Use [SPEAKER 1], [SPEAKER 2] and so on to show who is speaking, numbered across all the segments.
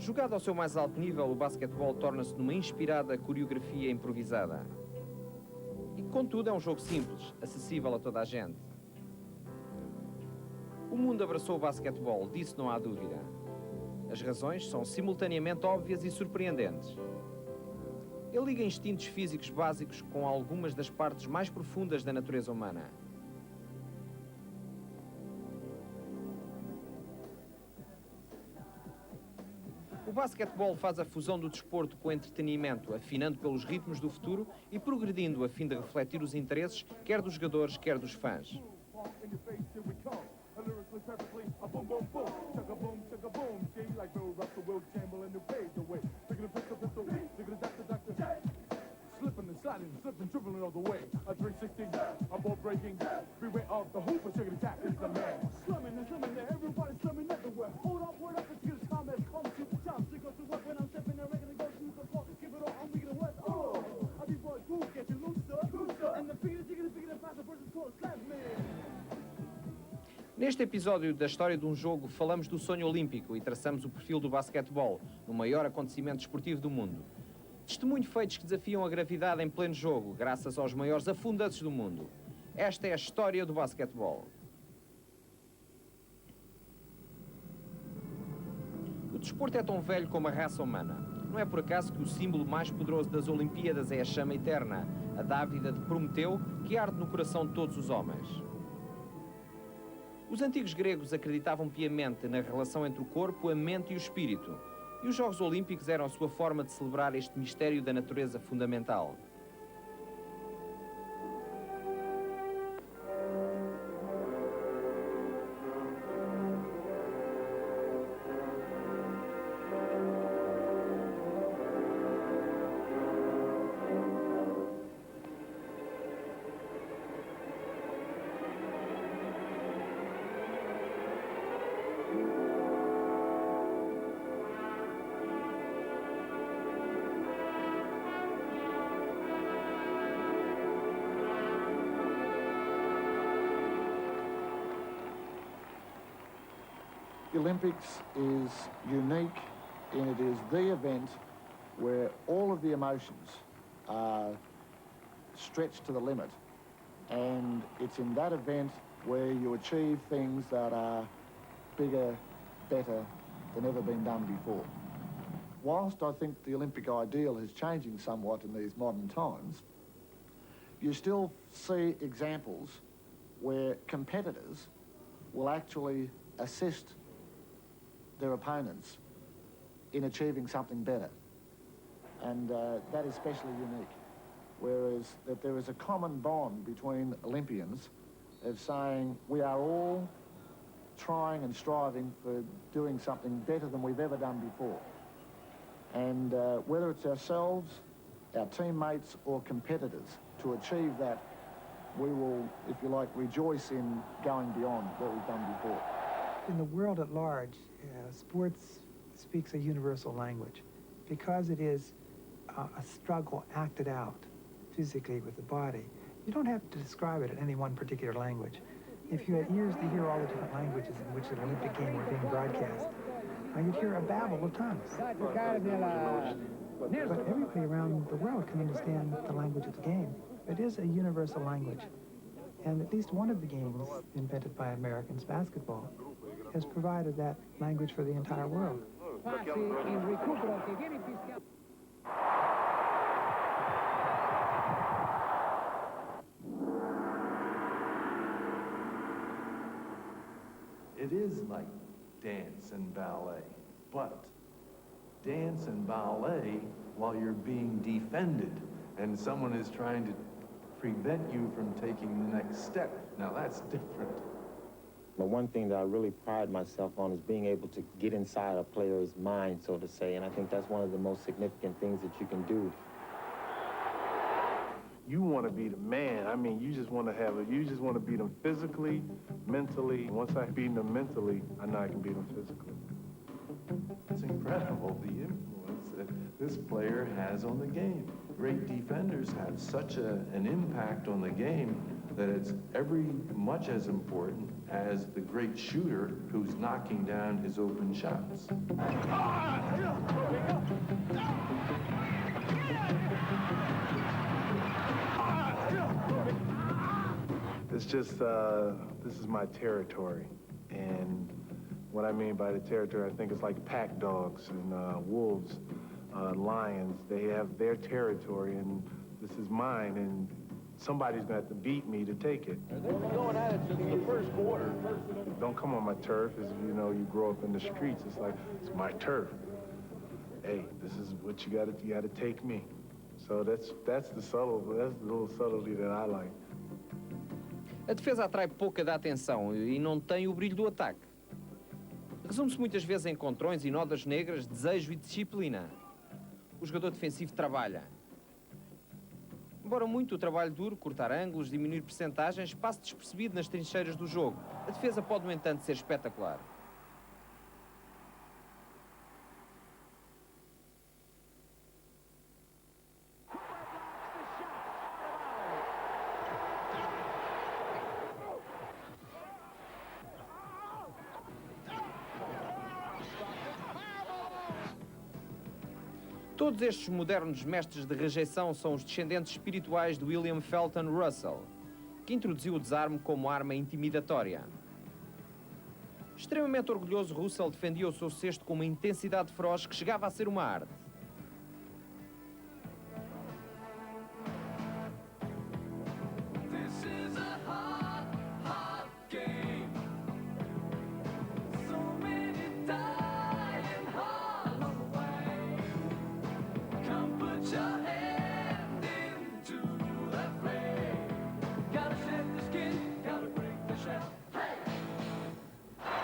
[SPEAKER 1] Jogado ao seu mais alto nível, o basquetebol torna-se numa inspirada coreografia improvisada. E, contudo, é um jogo simples, acessível a toda a gente. O mundo abraçou o basquetebol, disso não há dúvida. As razões são simultaneamente óbvias e surpreendentes. Ele liga instintos físicos básicos com algumas das partes mais profundas da natureza humana. O basquetebol faz a fusão do desporto com o entretenimento, afinando pelos ritmos do futuro e progredindo a fim de refletir os interesses quer dos jogadores, quer dos fãs.
[SPEAKER 2] Slipping, dribbling all the way. A 360, a ball breaking. Freeway off the hoop, a chicken attack is the man. Slumming and slumming there, everybody slumming everywhere. Hold up, word up, it's good time has come to the top. To go to work when I'm stepping there, ready to go to the floor. Give it all, I'm weak in the west. Oh, I be boys, who get you looser. And the figure, figure, faster versus close, slap man.
[SPEAKER 1] Neste episódio da história de um jogo, falamos do sonho olímpico e traçamos o perfil do basquetebol, no maior acontecimento desportivo do mundo. Testemunho feitos que desafiam a gravidade em pleno jogo, graças aos maiores afundantes do mundo. Esta é a história do basquetebol. O desporto é tão velho como a raça humana. Não é por acaso que o símbolo mais poderoso das Olimpíadas é a chama eterna, a dávida de Prometeu, que arde no coração de todos os homens. Os antigos gregos acreditavam piamente na relação entre o corpo, a mente e o espírito. E os Jogos Olímpicos eram a sua forma de celebrar este mistério da natureza fundamental.
[SPEAKER 3] The Olympics is unique in it is the event where all of the emotions are stretched to the limit, and it's in that event where you achieve things that are bigger, better than ever been done before. Whilst I think the Olympic ideal is changing somewhat in these modern times, you still see examples where competitors will actually assist their opponents in achieving something better. And that is especially unique. Whereas that there is a common bond between Olympians of saying we are all trying and striving for doing something better than we've ever done before. And whether it's ourselves, our teammates or competitors, to achieve that, we will, if you like, rejoice in going beyond what we've done before.
[SPEAKER 4] In the world at large, sports speaks a universal language because it is a struggle acted out physically with the body. You don't have to describe it in any one particular language. If you had ears to hear all the different languages in which an Olympic game were being broadcast, you'd hear a babble of tongues. But everybody around the world can understand the language of the game. It is a universal language. And at least one of the games invented by Americans, basketball, has provided that language for the entire world.
[SPEAKER 5] It is like dance and ballet, but dance and ballet while you're being defended and someone is trying to prevent you from taking the next step. Now that's different.
[SPEAKER 6] But one thing that I really pride myself on is being able to get inside a player's mind, so to say, and I think that's one of the most significant things that you can do.
[SPEAKER 7] You want to be the man. I mean, you just want to beat them physically, mentally. Once I beat them mentally, I know I can beat them physically.
[SPEAKER 5] It's incredible, the influence that this player has on the game. Great defenders have such an impact on the game that it's every much as important as the great shooter who's knocking down his open shots.
[SPEAKER 7] just, this is my territory. And what I mean by the territory, I think it's like pack dogs and wolves, lions. They have their territory, and this is mine, and somebody's going to have to beat me to take it.
[SPEAKER 2] They've been going at it since the first quarter.
[SPEAKER 7] Don't come on my turf. As you know, you grow up in the streets. It's like, it's my turf. Hey, this is what you gotta take me. So that's the little subtlety that I like.
[SPEAKER 1] A defesa atrai pouca da atenção e não tem o brilho do ataque. Resume-se muitas vezes em contrões e nodas negras, desejo e disciplina. O jogador defensivo trabalha. Embora muito o trabalho duro, cortar ângulos, diminuir percentagens, passe despercebido nas trincheiras do jogo, a defesa pode, no entanto, ser espetacular. Todos estes modernos mestres de rejeição são os descendentes espirituais de William Felton Russell, que introduziu o desarme como arma intimidatória. Extremamente orgulhoso, Russell defendia o seu cesto com uma intensidade feroz que chegava a ser uma arte.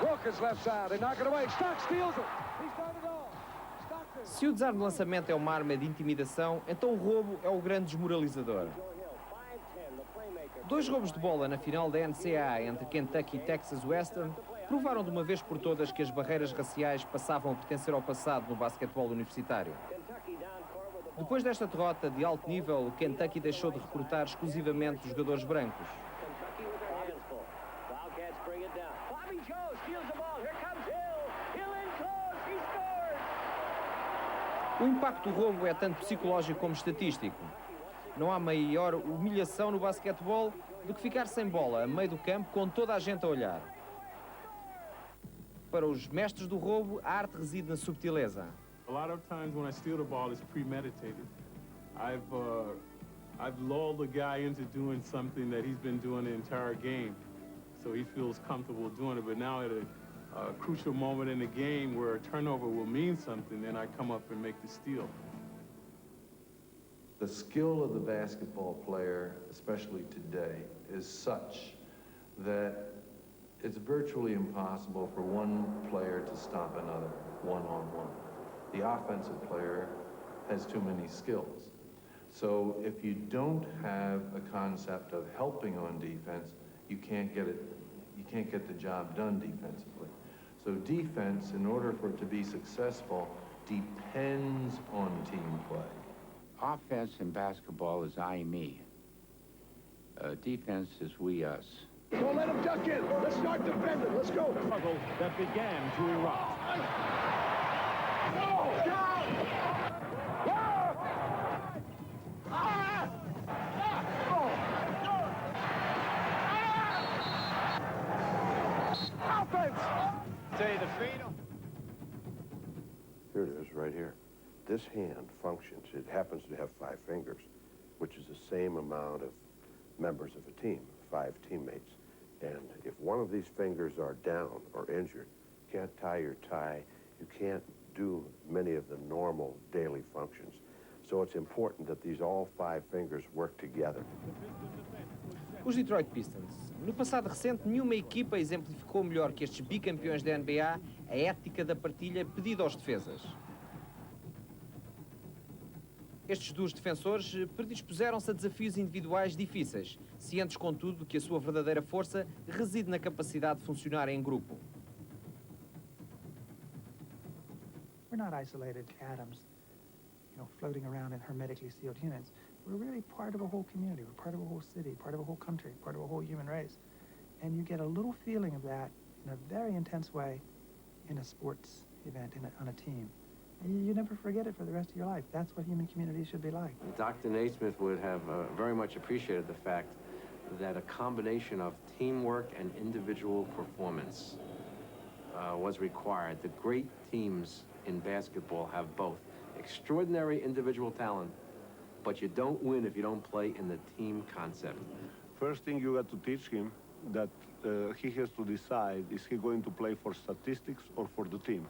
[SPEAKER 2] Walker's left side, they knock it away. Stock steals it. He's done it all.
[SPEAKER 1] Se o desarme de lançamento é uma arma de intimidação, então o roubo é o grande desmoralizador. Dois roubos de bola na final da NCAA entre Kentucky e Texas Western provaram de uma vez por todas que as barreiras raciais passavam a pertencer ao passado no basquetebol universitário. Depois desta derrota de alto nível, o Kentucky deixou de recrutar exclusivamente jogadores brancos. O impacto do roubo é tanto psicológico como estatístico. Não há maior humilhação no basquetebol do que ficar sem bola a meio do campo com toda a gente a olhar. Para os mestres do roubo, a arte reside na subtileza.
[SPEAKER 8] A lot of times when I steal the ball, it's premeditated. I've lulled the guy into doing something that he's been doing the entire game, so he feels comfortable doing it. But now at a crucial moment in the game where a turnover will mean something, then I come up and make the steal.
[SPEAKER 5] The skill of the basketball player, especially today, is such that it's virtually impossible for one player to stop another one-on-one. The offensive player has too many skills. So if you don't have a concept of helping on defense, you can't get the job done defensively. So defense, in order for it to be successful, depends on team play.
[SPEAKER 9] Offense in basketball is I-me. Defense is we-us.
[SPEAKER 2] Don't let him duck in. Let's start defending. Let's go.
[SPEAKER 10] Struggle that began to erupt.
[SPEAKER 11] Here it is, right here. This hand functions. It happens to have 5 fingers, which is the same amount of members of a team, 5 teammates. And if one of these fingers are down or injured, you can't tie your tie, you can't do many of the normal daily functions. So it's important that these all 5 fingers work together.
[SPEAKER 1] Os Detroit Pistons. No passado recente, nenhuma equipa exemplificou melhor que estes bicampeões da NBA a ética da partilha pedida aos defesas. Estes duos defensores predispuseram-se a desafios individuais difíceis, cientes, contudo, que a sua verdadeira força reside na capacidade de funcionar em grupo.
[SPEAKER 4] We're not isolated atoms, floating around in hermetically sealed units. We're really part of a whole community. We're part of a whole city, part of a whole country, part of a whole human race. And you get a little feeling of that in a very intense way in a sports event, on a team. And you never forget it for the rest of your life. That's what human communities should be like.
[SPEAKER 12] Dr. Naismith would have very much appreciated the fact that a combination of teamwork and individual performance was required. The great teams in basketball have both extraordinary individual talent, but you don't win if you don't play in the team concept.
[SPEAKER 13] First thing you got to teach him that he has to decide, is he going to play for statistics or for the team?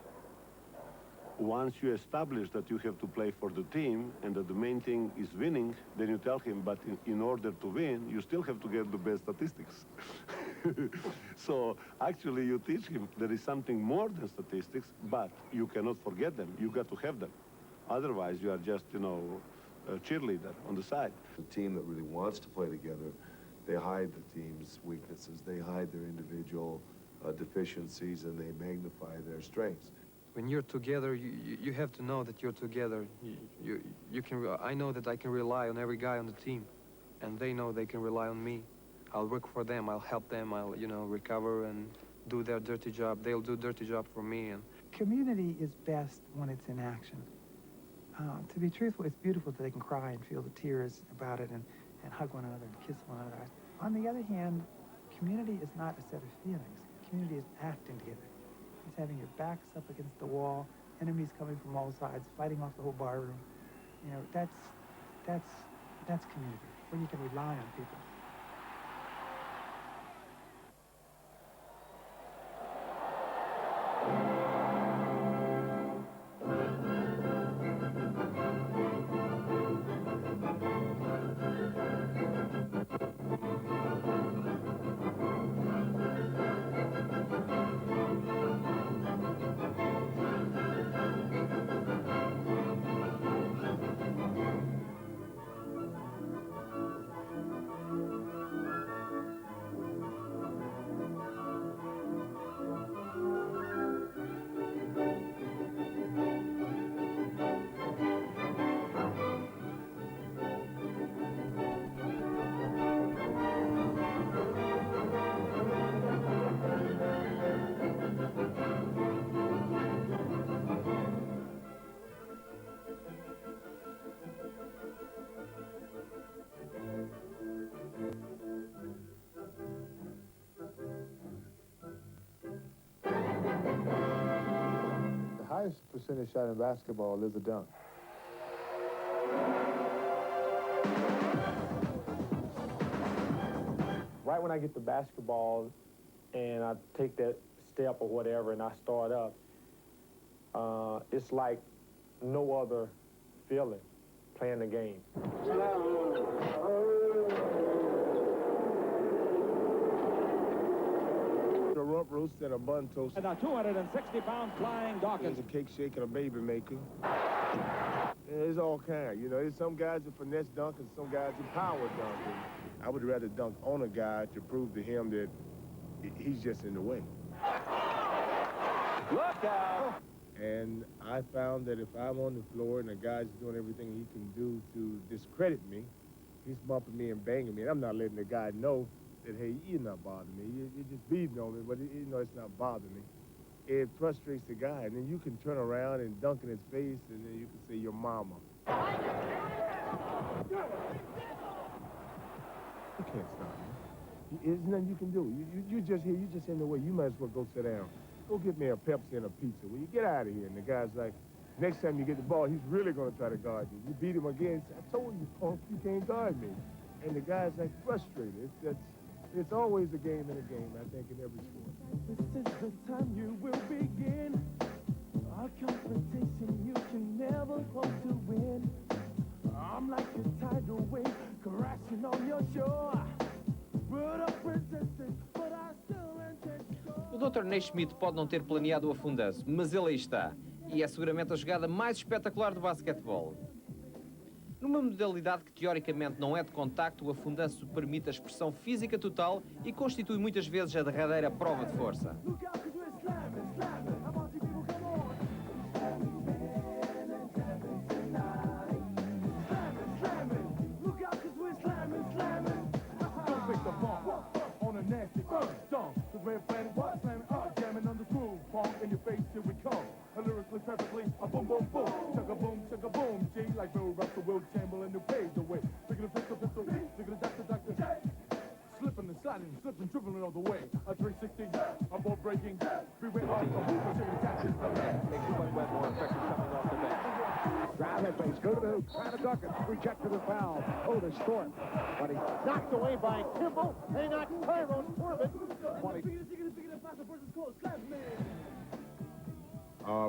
[SPEAKER 13] Once you establish that you have to play for the team and that the main thing is winning, then you tell him, but in order to win, you still have to get the best statistics. So actually you teach him there is something more than statistics, but you cannot forget them. You got to have them. Otherwise, you are just, you know, a cheerleader on the side.
[SPEAKER 14] The team that really wants to play together, they hide the team's weaknesses, they hide their individual deficiencies, and they magnify their strengths.
[SPEAKER 15] When you're together, you have to know that you're together. I know that I can rely on every guy on the team, and they know they can rely on me. I'll work for them, I'll help them, I'll, you know, recover and do their dirty job. They'll do dirty job for me. And
[SPEAKER 4] community is best when it's in action. To be truthful, it's beautiful that they can cry and feel the tears about it and hug one another and kiss one another. On the other hand, community is not a set of feelings. Community is acting together. It's having your backs up against the wall, enemies coming from all sides, fighting off the whole bar room. You know, that's community, when you can rely on people.
[SPEAKER 16] The highest percentage shot in basketball is a dunk.
[SPEAKER 17] Right when I get the basketball and I take that step or whatever and I start up, it's like no other feeling playing the game.
[SPEAKER 16] A rump roast and a bun toast.
[SPEAKER 10] And a 260-pound flying Dawkins.
[SPEAKER 16] There's a cake shake and a baby maker. There's all kinds, you know. There's some guys who finesse dunk and some guys who power dunk. And I would rather dunk on a guy to prove to him that he's just in the way.
[SPEAKER 10] Look out!
[SPEAKER 16] And I found that if I'm on the floor and the guy's doing everything he can do to discredit me, he's bumping me and banging me, and I'm not letting the guy know that, hey, you're not bothering me. You're just beating on me, but you know it's not bothering me. It frustrates the guy, and then you can turn around and dunk in his face, and then you can say, your mama. You can't stop me. There's nothing you can do. You're just here. You're just in the way. You might as well go sit down. Go get me a Pepsi and a pizza. Will you get out of here? And the guy's like, next time you get the ball, he's really going to try to guard you. You beat him again. I told you, punk, you can't guard me. And the guy's like frustrated. It's always a game in a game, I think, in every sport.
[SPEAKER 2] This is the time you will begin. Our confrontation you can never hope to win. I'm like a tidal wave crashing on your shore. Put up resistance, but I still intend to go.
[SPEAKER 1] O Dr. Naismith pode não ter planeado o afundanço, mas ele aí está. E é seguramente a jogada mais espetacular do basquetebol. Numa modalidade que teoricamente não é de contacto, o afundanço permite a expressão física total e constitui muitas vezes a derradeira prova de força.
[SPEAKER 2] Perfectly, a boom, boom, boom, chugga boom, G, like Bill Russell, Will Chamberlain, who paved the way. Look at the pistol, look at the doctor. and dribbling all the way. A 360, a ball breaking. We went off the hoop, but you're gonna catch it.
[SPEAKER 10] Makes Bud Webb more effective coming off the bench. Drive at base, go to the hoop, trying to duck it, rejected the foul. Otis short, but he's knocked away by Kimball. They knocked Tyrone Corbett.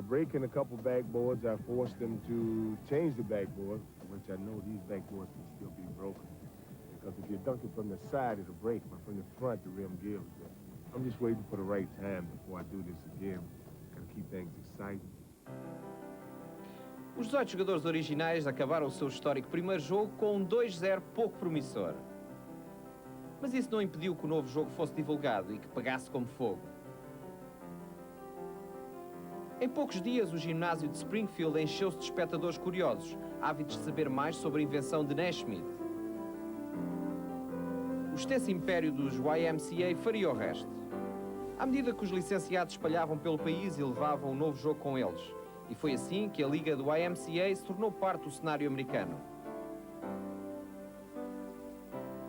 [SPEAKER 16] Breaking a couple backboards, I forced them to change the backboard, which I know these backboards can still be broken. Because if you dunk it from the side, it'll break, but from the front, the rim gives. I'm just waiting for the right time before I do this again. Gotta keep things exciting.
[SPEAKER 1] Os 18 jogadores originais acabaram o seu histórico primeiro jogo com um 2-0 pouco promissor. Mas isso não impediu que o novo jogo fosse divulgado e que pegasse como fogo. Em poucos dias, o ginásio de Springfield encheu-se de espectadores curiosos, ávidos de saber mais sobre a invenção de Naismith. O extenso império dos YMCA faria o resto. À medida que os licenciados espalhavam pelo país e levavam o novo jogo com eles. E foi assim que a liga do YMCA se tornou parte do cenário americano.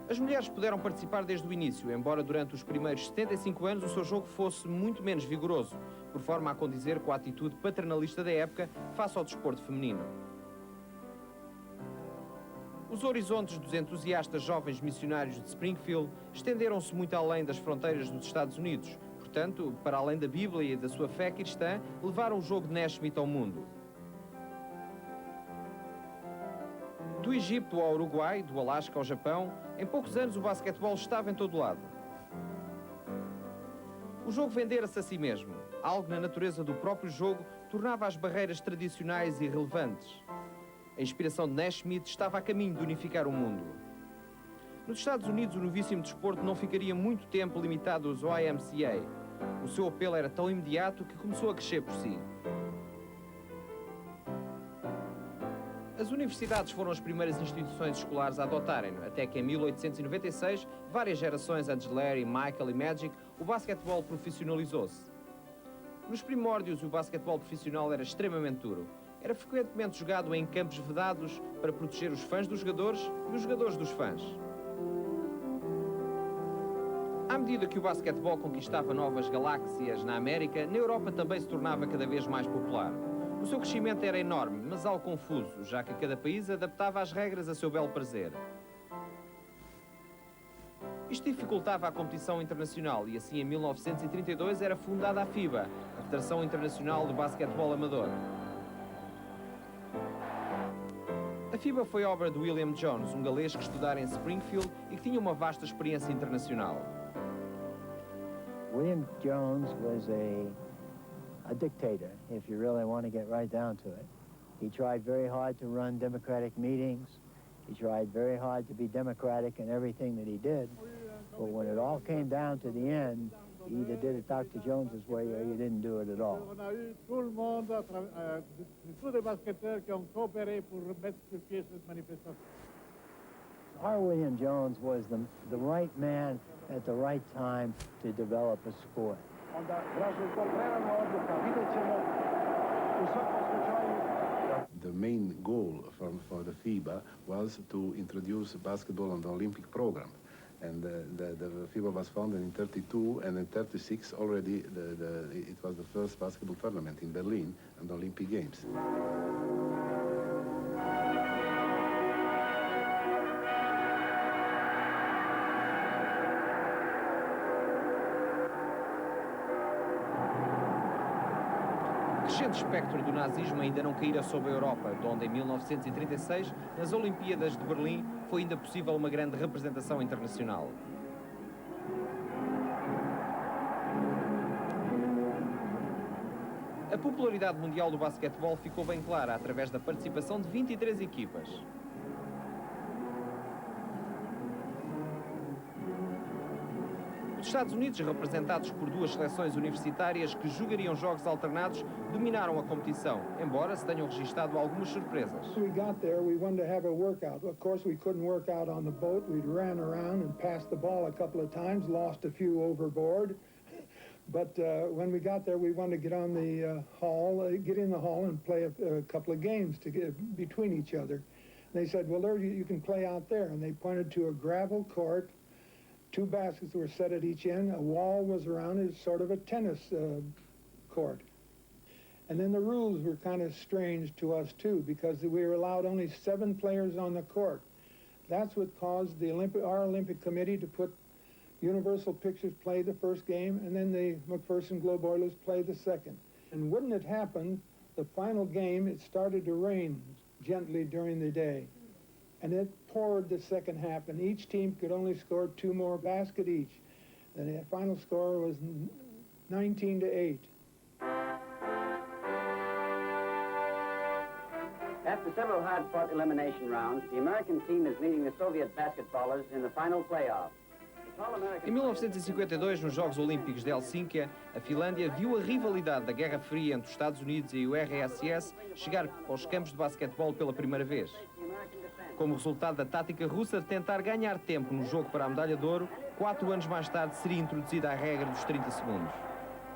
[SPEAKER 1] As mulheres puderam participar desde o início, embora durante os primeiros 75 anos o seu jogo fosse muito menos vigoroso, por forma a condizer com a atitude paternalista da época face ao desporto feminino. Os horizontes dos entusiastas jovens missionários de Springfield estenderam-se muito além das fronteiras dos Estados Unidos. Portanto, para além da Bíblia e da sua fé cristã, levaram o jogo de Naismith ao mundo. Do Egito ao Uruguai, do Alasca ao Japão, em poucos anos o basquetebol estava em todo lado. O jogo vendera-se a si mesmo. Algo na natureza do próprio jogo tornava as barreiras tradicionais irrelevantes. A inspiração de Naismith estava a caminho de unificar o mundo. Nos Estados Unidos, o novíssimo desporto não ficaria muito tempo limitado aos YMCA. O seu apelo era tão imediato que começou a crescer por si. As universidades foram as primeiras instituições escolares a adotarem-no, até que em 1896, várias gerações antes de Larry, Michael e Magic, o basquetebol profissionalizou-se. Nos primórdios, o basquetebol profissional era extremamente duro. Era frequentemente jogado em campos vedados para proteger os fãs dos jogadores e os jogadores dos fãs. À medida que o basquetebol conquistava novas galáxias na América, na Europa também se tornava cada vez mais popular. O seu crescimento era enorme, mas algo confuso, já que cada país adaptava as regras a seu belo prazer. Isto dificultava a competição internacional e assim em 1932 era fundada a FIBA, a Federação Internacional de Basquetebol Amador. A FIBA foi obra de William Jones, um galês que estudara em Springfield e que tinha uma vasta experiência internacional.
[SPEAKER 18] William Jones was a dictator, if you really want to get right down to it. He tried very hard to run democratic meetings. He tried very hard to be democratic in everything that he did. But when it all came down to the end, you either did it Dr. Jones's way or you didn't do it at all.
[SPEAKER 2] On a eu tout le monde, tous les basketteurs qui ont coopéré pour mettre sur pied cette manifestation.
[SPEAKER 18] R. William Jones was the right man at the right time to develop a sport.
[SPEAKER 19] The main goal for the FIBA was to introduce basketball on the Olympic program. And the FIBA was founded in 32, and in 36 already it was the first basketball tournament in Berlin and the Olympic Games.
[SPEAKER 1] O crescente espectro do nazismo ainda não caíra sobre a Europa, onde em 1936, nas Olimpíadas de Berlim, foi ainda possível uma grande representação internacional. A popularidade mundial do basquetebol ficou bem clara através da participação de 23 equipas. Os Estados Unidos, representados por duas seleções universitárias que jogariam jogos alternados, dominaram a competição, embora se tenham registado algumas surpresas.
[SPEAKER 20] We got there, we wanted to have a workout. Of course, we couldn't work out on the boat. We ran around and passed the ball a couple of times, lost a few overboard. But when we got there, we wanted to get on the get in the hall and play a couple of games to get between each other. They said, well, there, you can play out there. And they pointed to a gravel court 2 baskets were set at each end. A wall was around it, sort of a tennis court. And then the rules were kind of strange to us, too, because we were allowed only 7 players on the court. That's what caused our Olympic Committee to put Universal Pictures play the first game, and then the McPherson Globe Oilers play the second. And wouldn't it happen, the final game, it started to rain gently during the day. And it poured the second half, and each team could only score 2 more baskets each. And the final score was 19-8.
[SPEAKER 21] After several hard-fought elimination rounds, the American team is meeting the Soviet basketballers in the final playoff.
[SPEAKER 1] Em 1952, nos Jogos Olímpicos de Helsínquia, a Finlândia viu a rivalidade da Guerra Fria entre os Estados Unidos e o RSS chegar aos campos de basquetebol pela primeira vez. Como resultado da tática russa de tentar ganhar tempo no jogo para a medalha de ouro, 4 anos mais tarde seria introduzida a regra dos 30 segundos.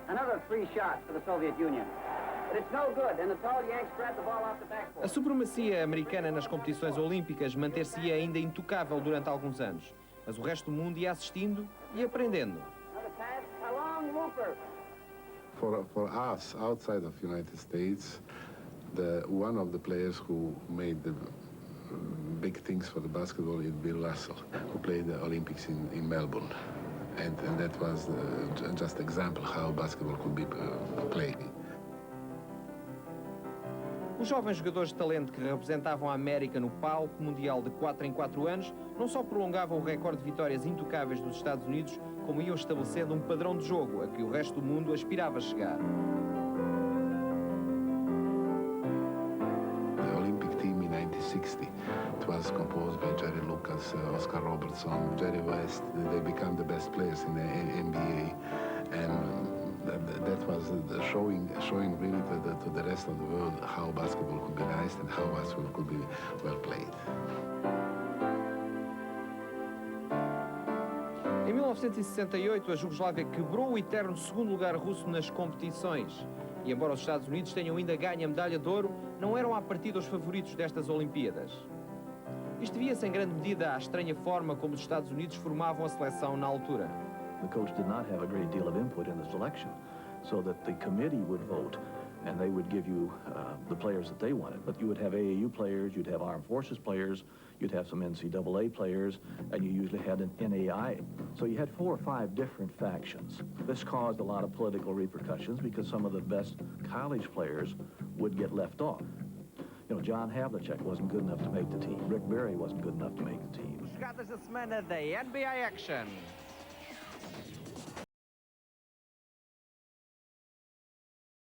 [SPEAKER 21] Another free shot for the Soviet Union. But it's no good, and the tall Yanks grab the ball off the backboard.
[SPEAKER 1] A supremacia americana nas competições olímpicas manter-se-ia ainda intocável durante alguns anos, mas o resto do mundo ia assistindo e aprendendo.
[SPEAKER 19] For us, outside of United States, one of the players who made the big things for the basketball is Bill Russell, who played the Olympics in Melbourne. And that was just an example how basketball could be played.
[SPEAKER 1] Os jovens jogadores de talento que representavam a América no palco mundial de 4 em 4 anos não só prolongavam o recorde de vitórias intocáveis dos Estados Unidos, como iam estabelecendo um padrão de jogo a que o resto do mundo aspirava chegar.
[SPEAKER 19] The Olympic team in 1960, it was composed by Jerry Lucas, Oscar Robertson, Jerry West. They became the best players in the NBA, and that was showing really to the rest of the world how basketball could be nice and how basketball could be well played.
[SPEAKER 1] Em 1968, a Jugoslávia quebrou o eterno segundo lugar russo nas competições. E embora os Estados Unidos tenham ainda ganho a medalha de ouro, não eram à partida os favoritos destas Olimpíadas. Isto devia-se em grande medida à estranha forma como os Estados Unidos formavam a seleção na altura.
[SPEAKER 22] The coach did not have a great deal of input in the selection, so that the committee would vote, and they would give you the players that they wanted. But you would have AAU players, you'd have Armed Forces players, you'd have some NCAA players, and you usually had an NAI. So you had 4 or 5 different factions. This caused a lot of political repercussions because some of the best college players would get left off. You know, John Havlicek wasn't good enough to make the team. Rick Barry wasn't good enough to make the team.
[SPEAKER 1] Jogadas da semana da NBA Action.